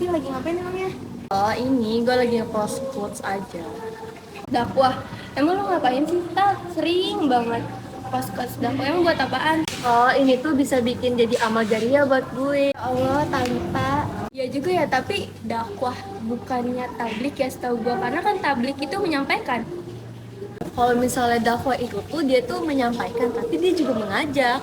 sih? Lagi ngapain emangnya? Oh ini gue lagi nge-post quotes aja. Dakwah. Emang lo ngapain sih? Kita sering banget pas dakwah. Emang buat apaan? Oh ini tuh bisa bikin jadi amal jariah buat gue. Ya Allah, tanpa. Ya juga ya, tapi dakwah bukannya tablik ya setahu gua. Karena kan tablik itu menyampaikan. Kalau misalnya dakwah itu tuh dia tuh menyampaikan tapi dia juga mengajak.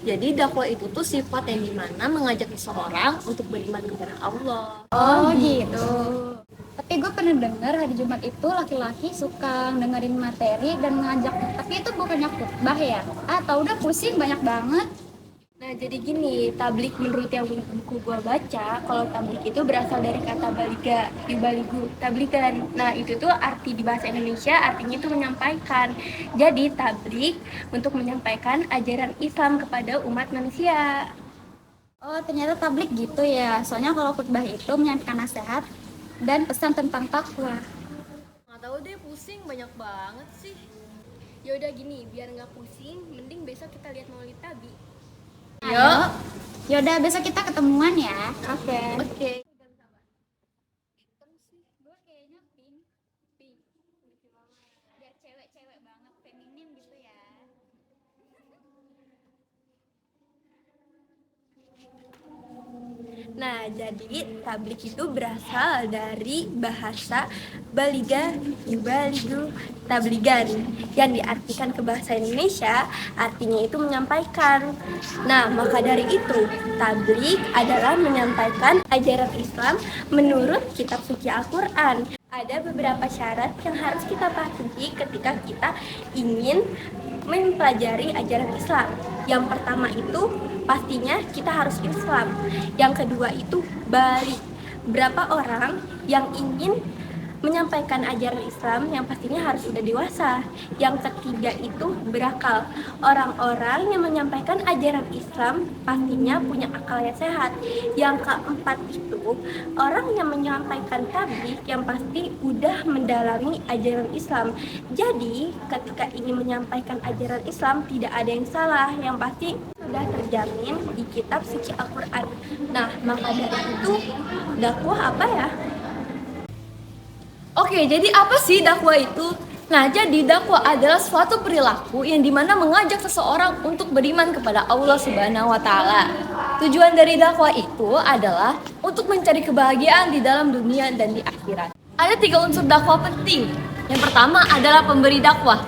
Jadi dakwah itu tuh sifat yang dimana mengajak seseorang untuk beriman kepada Allah. Oh gitu. Tapi gue pernah dengar hari Jumat itu laki-laki suka dengerin materi dan ngajak. Tapi itu bukannya khutbah ya? Atau udah pusing banyak banget. Nah, jadi gini, tablik menurut yang buku gua baca, kalau tablik itu berasal dari kata baliga, yubaligu, tablikan. Nah, itu tuh arti di bahasa Indonesia artinya itu menyampaikan. Jadi, tablik untuk menyampaikan ajaran Islam kepada umat manusia. Oh ternyata tablik gitu ya. Soalnya kalau khutbah itu menyampaikan nasihat dan pesan tentang takwa. Nggak tahu deh, pusing banyak banget sih. Ya udah gini, biar nggak pusing, mending besok kita lihat Maulid Tabi. Ayo. Yaudah besok kita ketemuan ya. Oke. Oke. Gue kayaknya pink. Biar cewek-cewek banget, feminin gitu ya. Nah, jadi tablik itu berasal dari bahasa baliga yubaligu tabligan yang diartikan ke bahasa Indonesia artinya itu menyampaikan. Nah, maka dari itu tablik adalah menyampaikan ajaran Islam menurut kitab suci Al-Quran. Ada beberapa syarat yang harus kita patuhi ketika kita ingin mempelajari ajaran Islam. Yang pertama itu pastinya kita harus Islam. Yang kedua itu balik. Berapa orang yang ingin menyampaikan ajaran Islam yang pastinya harus sudah dewasa. Yang ketiga itu berakal. Orang-orang yang menyampaikan ajaran Islam pastinya punya akal yang sehat. Yang keempat itu orang yang menyampaikan tabligh yang pasti udah mendalami ajaran Islam. Jadi ketika ingin menyampaikan ajaran Islam tidak ada yang salah, yang pasti sudah terjamin di kitab suci Al-Quran. Nah, maka dari itu dakwah apa ya? Oke, jadi apa sih dakwah itu? Nah, jadi dakwah adalah suatu perilaku yang dimana mengajak seseorang untuk beriman kepada Allah Subhanahu wa Ta'ala. Tujuan dari dakwah itu adalah untuk mencari kebahagiaan di dalam dunia dan di akhirat. Ada 3 unsur dakwah penting. Yang pertama adalah pemberi dakwah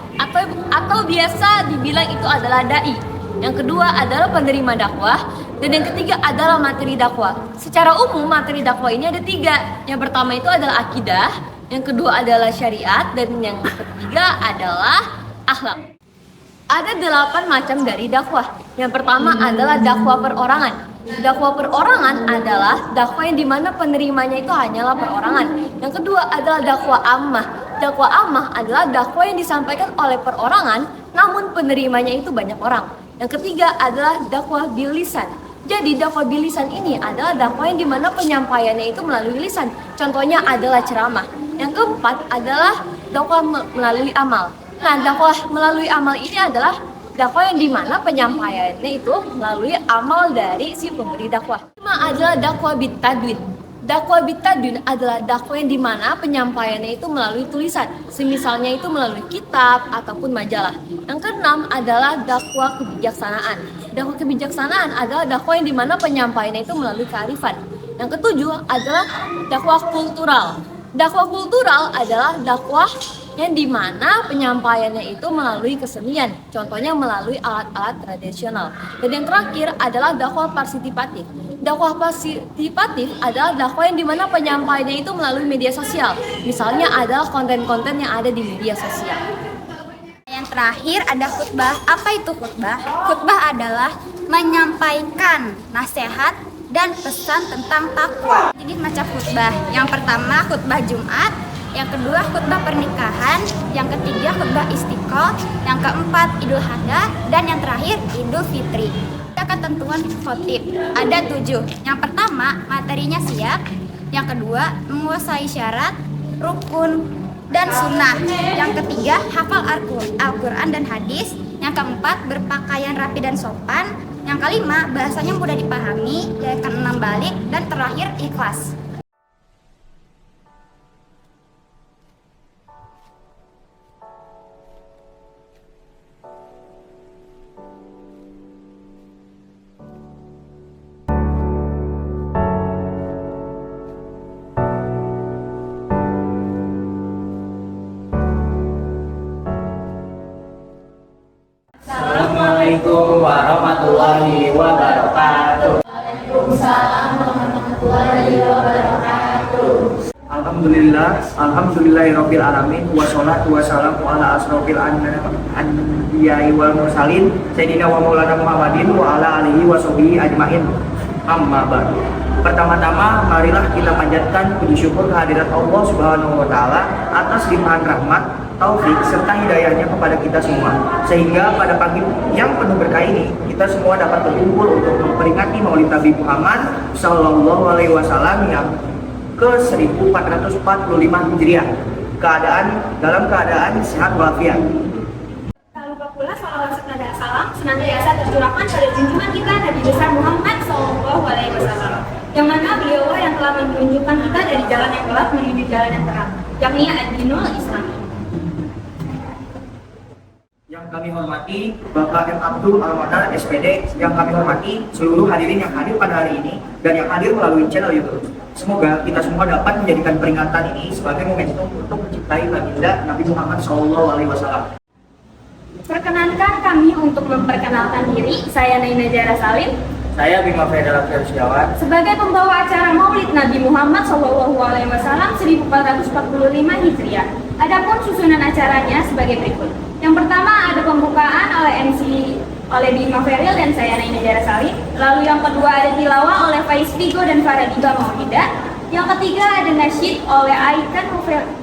atau biasa dibilang itu adalah dai. Yang kedua adalah penerima dakwah. Dan yang ketiga adalah materi dakwah. Secara umum materi dakwah ini ada 3. Yang pertama itu adalah akidah, yang kedua adalah syariat, dan yang ketiga adalah akhlak. Ada 8 macam dari dakwah. Yang pertama adalah dakwah perorangan. Dakwah perorangan adalah dakwah yang dimana penerimanya itu hanyalah perorangan. Yang kedua adalah dakwah ammah. Dakwah ammah adalah dakwah yang disampaikan oleh perorangan, namun penerimanya itu banyak orang. Yang ketiga adalah dakwah bil lisan. Jadi dakwah bil lisan ini adalah dakwah yang dimana penyampaiannya itu melalui lisan. Contohnya adalah ceramah. Yang keempat adalah dakwah melalui amal. Nah, dakwah melalui amal ini adalah dakwah yang dimana penyampaiannya itu melalui amal dari si pemberi dakwah. Kelima adalah dakwah bitadwin. Dakwah bitadwin adalah dakwah yang dimana penyampaiannya itu melalui tulisan. Semisalnya itu melalui kitab ataupun majalah. Yang keenam adalah dakwah kebijaksanaan. Dakwah kebijaksanaan adalah dakwah yang dimana penyampaiannya itu melalui kearifan. Yang ketujuh adalah dakwah kultural. Dakwah kultural adalah dakwah yang dimana penyampaiannya itu melalui kesenian, contohnya melalui alat-alat tradisional. Dan yang terakhir adalah dakwah partisipatif. Dakwah partisipatif adalah dakwah yang dimana penyampaiannya itu melalui media sosial. Misalnya adalah konten-konten yang ada di media sosial. Yang terakhir ada khutbah. Apa itu khutbah? Khutbah adalah menyampaikan nasihat dan pesan tentang takwa. Jadi macam khutbah. Yang pertama khutbah Jumat, yang kedua khutbah pernikahan, yang ketiga khutbah istiqo, yang keempat Idul Adha, dan yang terakhir Idul Fitri. Ada ketentuan khotib, ada 7. Yang pertama materinya siap, yang kedua menguasai syarat, rukun, dan sunnah. Yang ketiga hafal Al-Quran dan hadis. Yang keempat berpakaian rapi dan sopan. Yang kelima bahasanya mudah dipahami. Yang keenam balik, dan terakhir ikhlas. Alhamdulillahirabbil alamin wassalatu wassalamu ala asrofil anbiya'i wal mursalin sayyidina wa maulana Muhammadin wa ala alihi wa sahbihi ajmain. Amma ba'du. Pertama-tama marilah kita panjatkan puji syukur kehadirat Allah Subhanahu wa taala atas limpahan rahmat, taufik serta hidayahnya kepada kita semua. Sehingga pada pagi yang penuh berkah ini kita semua dapat berkumpul untuk memperingati Maulid Nabi Muhammad sallallahu alaihi wasallam yang ke 1445 Hijriah. Dalam keadaan sehat walafiat. Tak lupa pula salawat serta salam senantiasa tercurahkan pada junjungan kita Nabi besar Muhammad SAW, yang mana beliau yang telah menunjukkan kita dari jalan yang gelap menuju jalan yang terang, yakni ad-dinul Islam. Yang kami hormati Bapak M. Abdul Al-Manar SPD, yang kami hormati seluruh hadirin yang hadir pada hari ini dan yang hadir melalui channel YouTube. Semoga kita semua dapat menjadikan peringatan ini sebagai momentum untuk mencintai baginda Nabi Muhammad SAW. Perkenankan kami untuk memperkenalkan diri. Saya Naina Jara Salim Saya Bima Federal Setiawan sebagai pembawa acara Maulid Nabi Muhammad SAW 1445 Hijriah. Adapun susunan acaranya sebagai berikut. Yang pertama ada pembukaan oleh MC oleh Bima Feril dan saya Naina Jara Salim. Lalu yang kedua ada tilawah oleh Faiz Vigo dan Faradiga Maulida. Yang ketiga ada nasyid oleh Aikan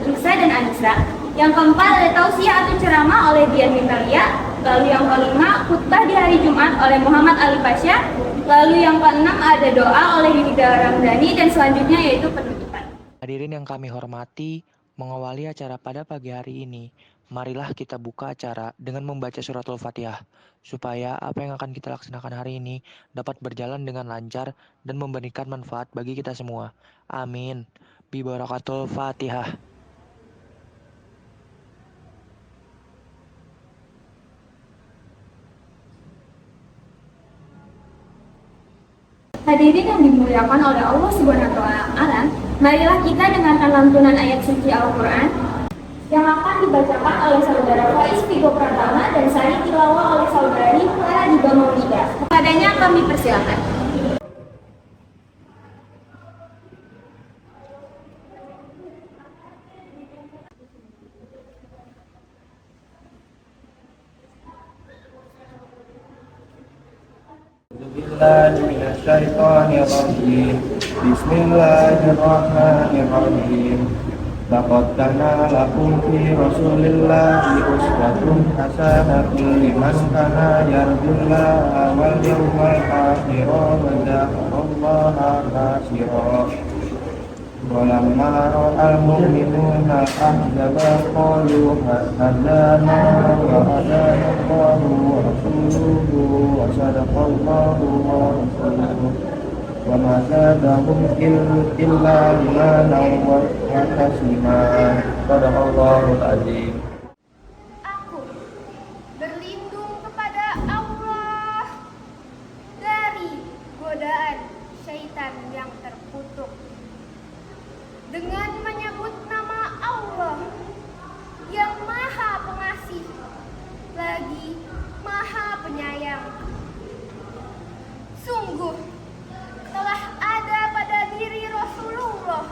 Risa dan Anissa. Yang keempat ada tausiah atau ceramah oleh Dian Mintalia. Lalu yang kelima khutbah di hari Jumat oleh Muhammad Ali Pasha. Lalu yang keenam ada doa oleh Yudha Ramdhani dan selanjutnya yaitu penutupan. Hadirin yang kami hormati, mengawali acara pada pagi hari ini, marilah kita buka acara dengan membaca suratul Fatihah, supaya apa yang akan kita laksanakan hari ini dapat berjalan dengan lancar dan memberikan manfaat bagi kita semua. Amin. Bi barakatul Fatihah. Hadirin yang dimuliakan oleh Allah Subhanahu wa taala, marilah kita dengarkan lantunan ayat suci Al-Qur'an yang akan dibacakan oleh saudara Faiz Vigo Pratama dan saya tilawah oleh saudari Faradiga Maulida. Kepadanya kami persilakan. Bismillahirrahmanirrahim. Laqad kana lakum fi Rasulillahi uswatun hasanatun liman kana yarjullaha wal yawmal akhir wa dzakarallaha katsiran. Walamma ra'al mu'minuna ahzaba qalu hadana wa hadana Allahu wa rasuluhu wa sadaqallahu wa rasuluhu wa ma zadahum illa imanan wa tasliman. Sadaqallahul azim. Aku berlindung kepada Allah dari godaan syaitan yang terkutuk dengan menyebut nama Allah yang Maha Pengasih lagi Maha Penyayang. Sungguh telah ada pada diri Rasulullah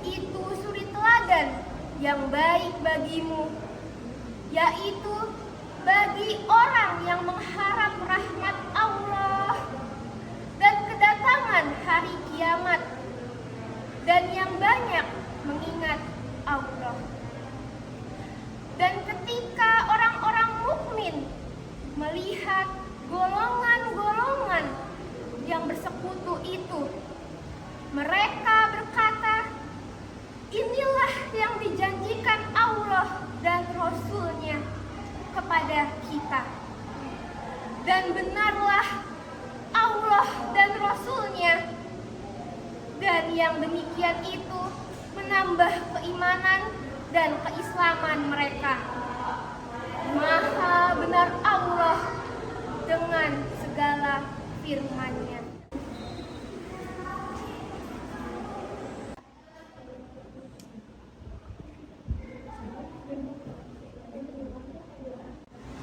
itu suri teladan yang baik bagimu, yaitu bagi orang yang mengharap rahmat Allah dan kedatangan hari kiamat, dan yang banyak mengingat Allah. Dan ketika orang-orang mukmin melihat golongan-golongan yang bersekutu itu, mereka berkata, inilah yang dijanjikan Allah dan Rasul-Nya kepada kita. Dan benarlah Allah dan Rasul-Nya. Dan yang demikian itu menambah keimanan dan keislaman mereka. Maha benar Allah dengan segala firman-Nya.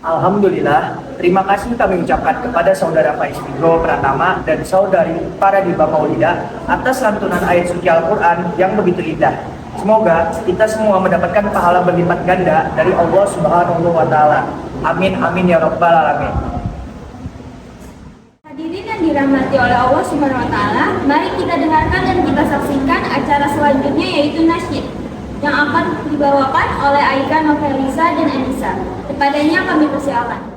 Alhamdulillah, terima kasih kami ucapkan kepada Saudara Faiz Figro Pratama dan Saudari Paradiba Maulida atas lantunan ayat suci Al-Quran yang begitu indah. Semoga kita semua mendapatkan pahala berlipat ganda dari Allah Subhanahu wa Ta'ala. Amin, amin ya Rabbal 'Alamin. Hadirin yang dirahmati oleh Allah Subhanahu wa Ta'ala, mari kita dengarkan dan kita saksikan acara selanjutnya, yaitu nasyid yang akan dibawakan oleh Aika, Novelisa, dan Anissa. Kepadanya kami persilakan.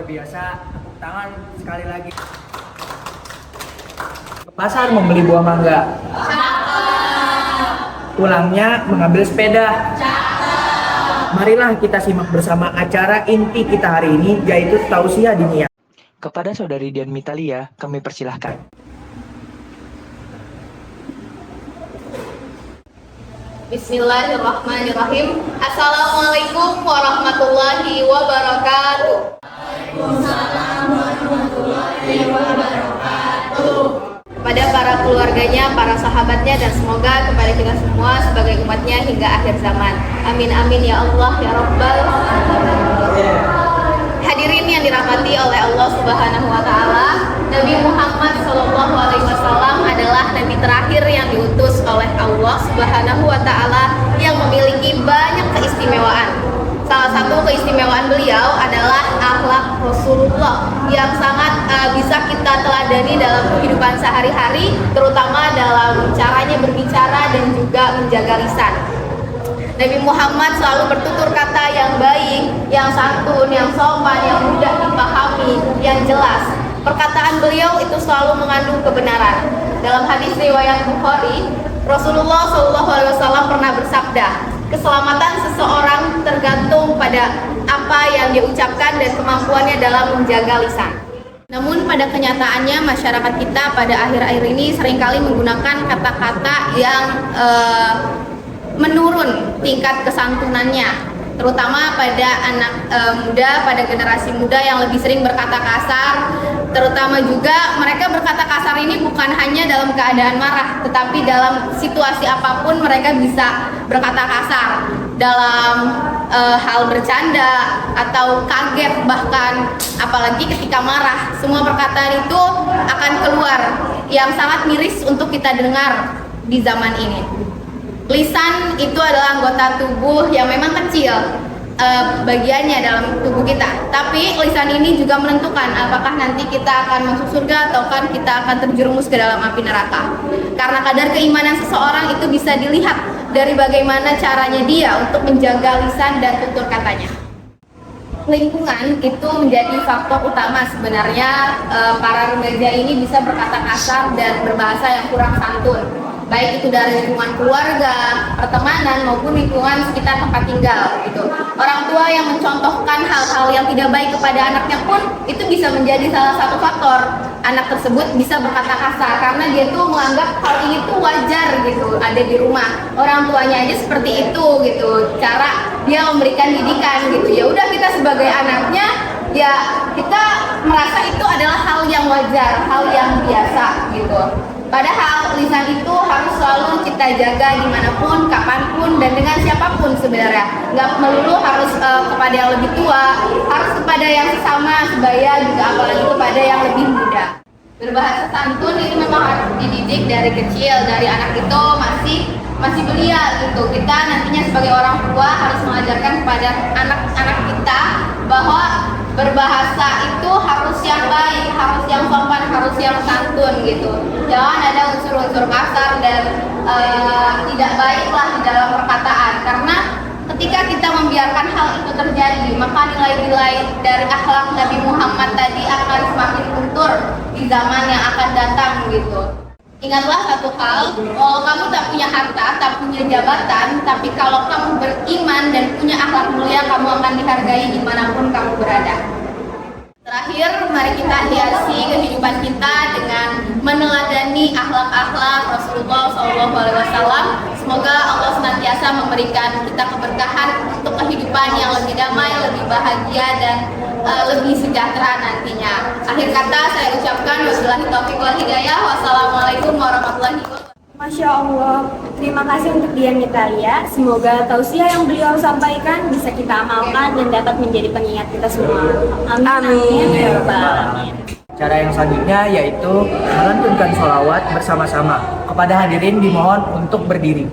Biasa, tepuk tangan sekali lagi. Ke pasar membeli buah mangga. Pulangnya mengambil sepeda. Marilah kita simak bersama acara inti kita hari ini, yaitu tausiah diniyah. Kepada Saudari Dian Mitalia, kami persilahkan. Bismillahirrahmanirrahim. Assalamualaikum warahmatullahi wabarakatuh. Kepada para keluarganya, para sahabatnya, dan semoga kepada kita semua sebagai umatnya hingga akhir zaman. Amin amin ya Allah ya Rabbal Alamin. Hadirin yang dirahmati oleh Allah Subhanahu wa Ta'ala, Nabi Muhammad SAW adalah nabi terakhir yang diutus oleh Allah Subhanahu wa Ta'ala yang memiliki banyak keistimewaan. Salah satu keistimewaan beliau adalah akhlak Rasulullah yang sangat sehari-hari, terutama dalam caranya berbicara dan juga menjaga lisan. Nabi Muhammad selalu bertutur kata yang baik, yang santun, yang sopan, yang mudah dipahami, yang jelas. Perkataan beliau itu selalu mengandung kebenaran. Dalam hadis riwayat Bukhari, Rasulullah SAW pernah bersabda, keselamatan seseorang tergantung pada apa yang dia ucapkan dan kemampuannya dalam menjaga lisan. Namun pada kenyataannya masyarakat kita pada akhir-akhir ini seringkali menggunakan kata-kata yang menurun tingkat kesantunannya, terutama pada anak muda, pada generasi muda yang lebih sering berkata kasar. Terutama juga mereka berkata kasar ini bukan hanya dalam keadaan marah, tetapi dalam situasi apapun mereka bisa berkata kasar. Dalam hal bercanda atau kaget, bahkan apalagi ketika marah, semua perkataan itu akan keluar yang sangat miris untuk kita dengar di zaman ini. Lisan itu adalah anggota tubuh yang memang kecil bagiannya dalam tubuh kita, tapi lisan ini juga menentukan apakah nanti kita akan masuk surga ataukah kita akan terjerumus ke dalam api neraka. Karena kadar keimanan seseorang itu bisa dilihat dari bagaimana caranya dia untuk menjaga lisan dan tutur katanya. Lingkungan itu menjadi faktor utama sebenarnya para remaja ini bisa berkata kasar dan berbahasa yang kurang santun, baik itu dari lingkungan keluarga, pertemanan maupun lingkungan sekitar tempat tinggal gitu. Orang tua yang mencontohkan hal-hal yang tidak baik kepada anaknya pun itu bisa menjadi salah satu faktor anak tersebut bisa berkata kasar karena dia tuh menganggap hal ini tuh wajar gitu ada di rumah. Orang tuanya aja seperti itu gitu. Cara dia memberikan didikan gitu. Ya udah kita sebagai anaknya ya kita merasa itu adalah hal yang wajar, hal yang biasa gitu. Padahal lisan itu harus selalu kita jaga dimanapun, kapanpun, dan dengan siapapun sebenarnya. Nggak melulu harus kepada yang lebih tua, harus kepada yang sesama, sebaya, juga apalagi kepada yang lebih muda. Berbahasa santun itu memang harus dididik dari kecil, dari anak itu masih belia gitu. Kita nantinya sebagai orang tua harus mengajarkan kepada anak-anak kita bahwa berbahasa itu harus yang baik, harus yang sopan, harus yang santun gitu. Jangan ada unsur-unsur kasar dan tidak baik lah di dalam perkataan. Karena ketika kita membiarkan hal itu terjadi, maka nilai-nilai dari akhlak Nabi Muhammad tadi akan semakin luntur di zaman yang akan datang gitu. Ingatlah satu hal, kalau kamu tak punya harta, tak punya jabatan, tapi kalau kamu beriman dan punya akhlak mulia, kamu akan dihargai dimanapun kamu berada. Terakhir, mari kita hiasi kehidupan kita dengan meneladani akhlak-akhlak Rasulullah SAW. Semoga Allah senantiasa memberikan kita keberkahan untuk kehidupan yang lebih damai, lebih bahagia, dan lebih sejahtera nantinya. Akhir kata saya ucapkan wabillahi taufiq wal hidayah. Wassalamualaikum warahmatullahi wabarakatuh. Masya Allah, terima kasih untuk Dian Mitalia. Semoga tausiah yang beliau sampaikan bisa kita amalkan dan dapat menjadi pengingat kita semua. Amin. Ya Rabbal Alamin. Cara yang selanjutnya yaitu melantunkan sholawat bersama-sama. Kepada hadirin dimohon untuk berdiri.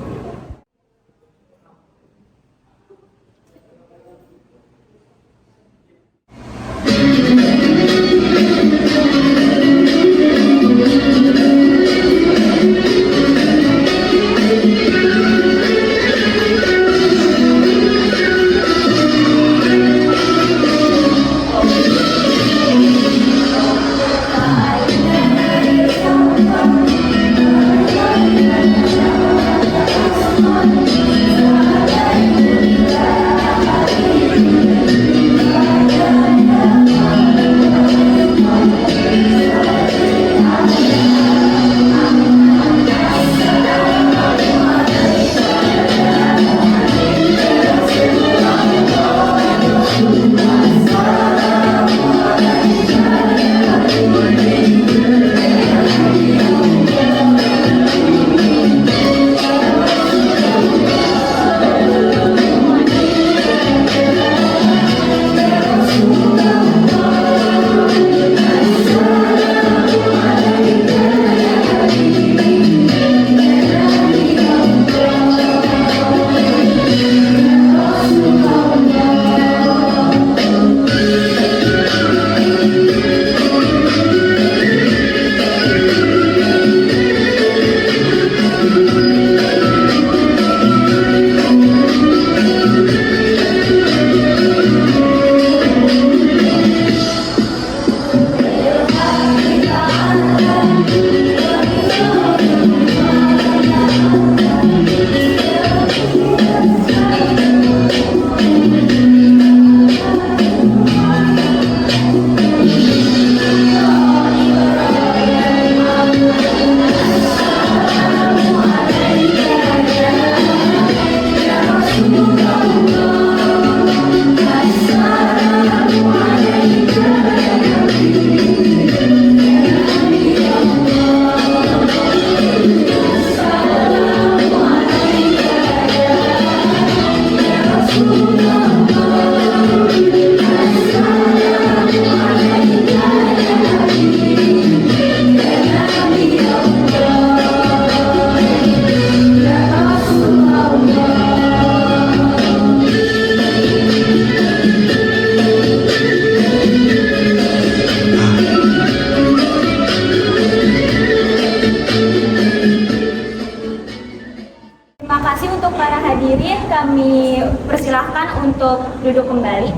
dipersilahkan untuk duduk kembali.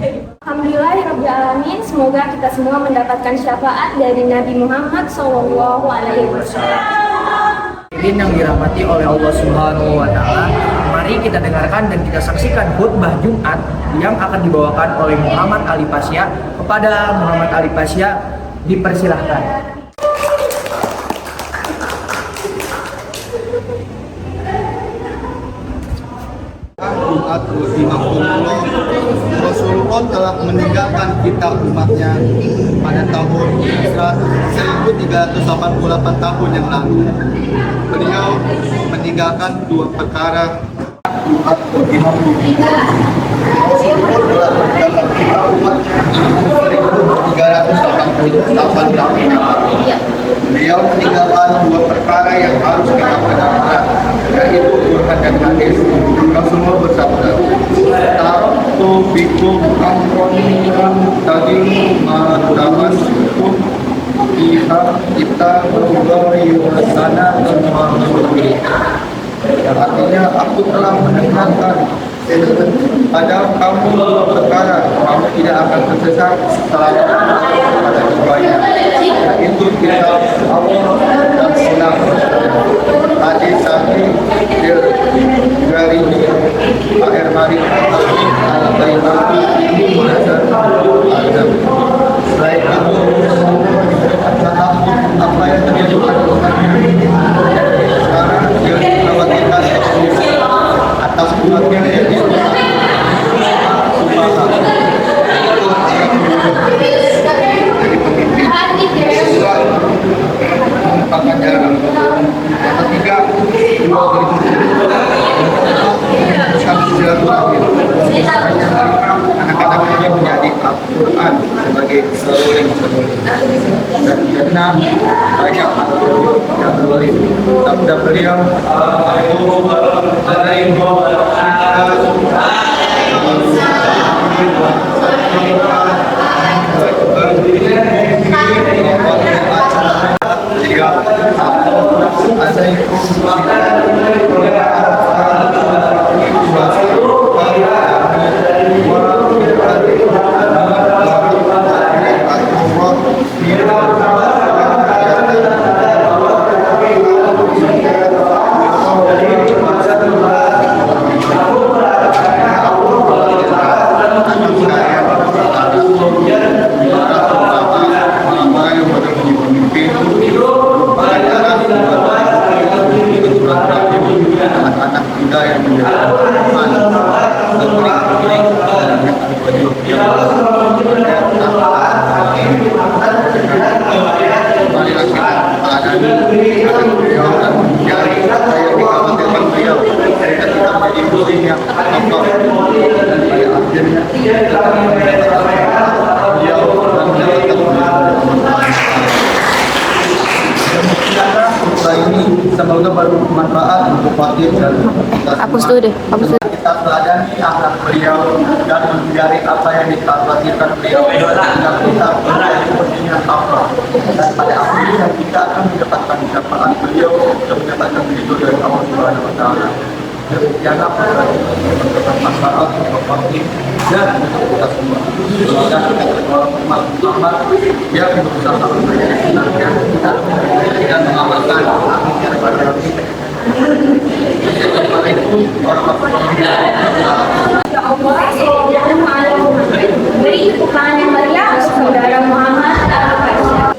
Alhamdulillahirrahmanirrahim. Semoga kita semua mendapatkan syafaat dari Nabi Muhammad SAW. Hadirin yang dirahmati oleh Allah Subhanahu wa Ta'ala, mari kita dengarkan dan kita saksikan khutbah Jumat yang akan dibawakan oleh Muhammad Ali Pasya. Kepada Muhammad Ali Pasya, dipersilahkan. Jumat Rasulullah telah meninggalkan kita umatnya pada tahun 1388 tahun yang lalu. Beliau meninggalkan dua perkara. Jumat Rasulullah telah meninggalkan kita umatnya 1388 tahun yang lalu. Beliau meninggalkan dua perkara yang harus kita pegang, yaitu Quran dan hadis. Rasulullah bersabda, "Taraktu bikum amron tadimu ma tamassukum biha kita Allahi wa sanatan wa rasulih." Artinya, aku telah meninggalkan pada kamu dua perkara, kamu tidak akan tersesat selama pada keduanya, yaitu kitab Allah dan sunnah hadis sahih dari air mari al-Baihaqi al-Azam. Selain itu, apa yang terjadi pada umatnya sekarang yang dikhawatirkan atas umatnya yaitu dari pemimpin merupakan jalan. Yang ketiga, dua silaturahmi. Anak-anak ini menjadi Al-Quran sebagai seluruh dan keenam, banyak yang berwali. Sabda beliau, anak-anak muda yang menjadi semoga bermanfaat untuk fakir dan Hapus dulu deh, hapus dulu. kita teladani akhlak beliau dan menghindari apa yang dikhawatirkan beliau agar kita berada sepertinya Allah, dan pada akhirnya kita akan mendapatkan syafaat beliau dan mendapatkan ridho dari Allah Subhanahu wa Ta'ala. Demikianlah mendapat manfaat untuk fakir dan untuk kita semua. Semoga kita berdoa Muhammad yang berusaha menyenangkan kita dan mengamalkan akhir pada hari. Assalamualaikum warahmatullahi wabarakatuh. Ya Allah, Assalamualaikum warahmatullahi wabarakatuh. Beri tepuk tangan yang meriah untuk saudara Muhammad Al-Pasya.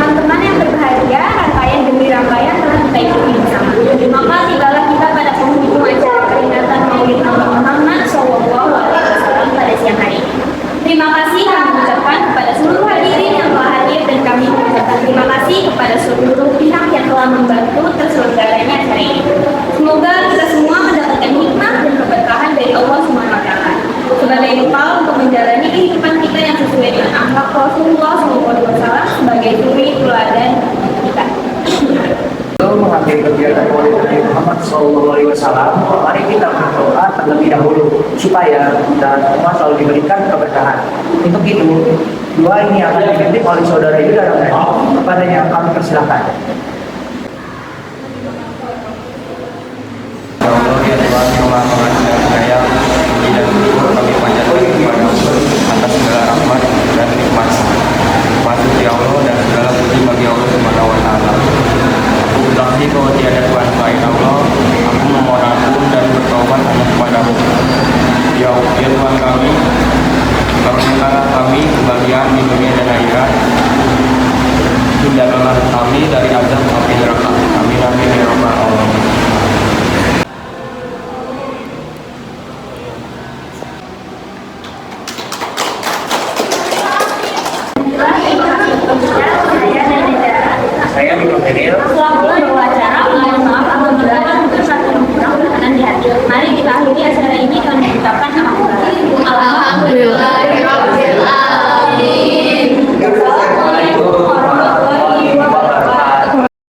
Teman-teman yang berbahagia, rangkaian demi rangkaian telah kita ikuti bersama. Maka tibalah kita pada penghujung acara peringatan Maulid Nabi Muhammad SAW pada siang hari ini. Terima kasih kami ucapkan kepada seluruh hadirin yang telah hadir, dan kami mengucapkan terima kasih kepada seluruh pihak yang telah membantu terselenggaranya acara ini. Semoga kita semua mendapatkan hikmah dan keberkahan dari Allah SWT sebagai bekal untuk menjalani kehidupan kita yang sesuai dengan akhlak Rasulullah SAW sebagai suri teladan kita. Mengakhiri kegiatan Maulid Nabi Muhammad SAW, mari kita berdoa terlebih dahulu supaya kita semua selalu diberikan keberkahan. Untuk itu, doa ini akan dipimpin oleh saudara Yuda Ramdhani. Kepadanya kami persilahkan. Tuhan yang Maha Pengasih dan Penyayang, puji dan syukur kami panjatkan kepada atas segala rahmat dan nikmat-Nya. Maksud ya Allah dan segala puji bagi Allah Subhanahu wa Ta'ala. Aku bersaksi bahwa tiada Tuhan selain Allah. Aku memohon ampun dan bertobat hanya kepadamu. Ya Tuhan kami, karuniakanlah kami kebahagiaan di dunia dan akhirat. Hindarkanlah kami dari azab api neraka. Amin amin ya rabbal alamin. Saya Bimo Daniel. Setelah mulai berwawancara, mohon maaf apabila ada satu yang kurang berkenan di hati. Mari kita akhiri acara ini dengan mengucapkan alhamdulillah. Alhamdulillah.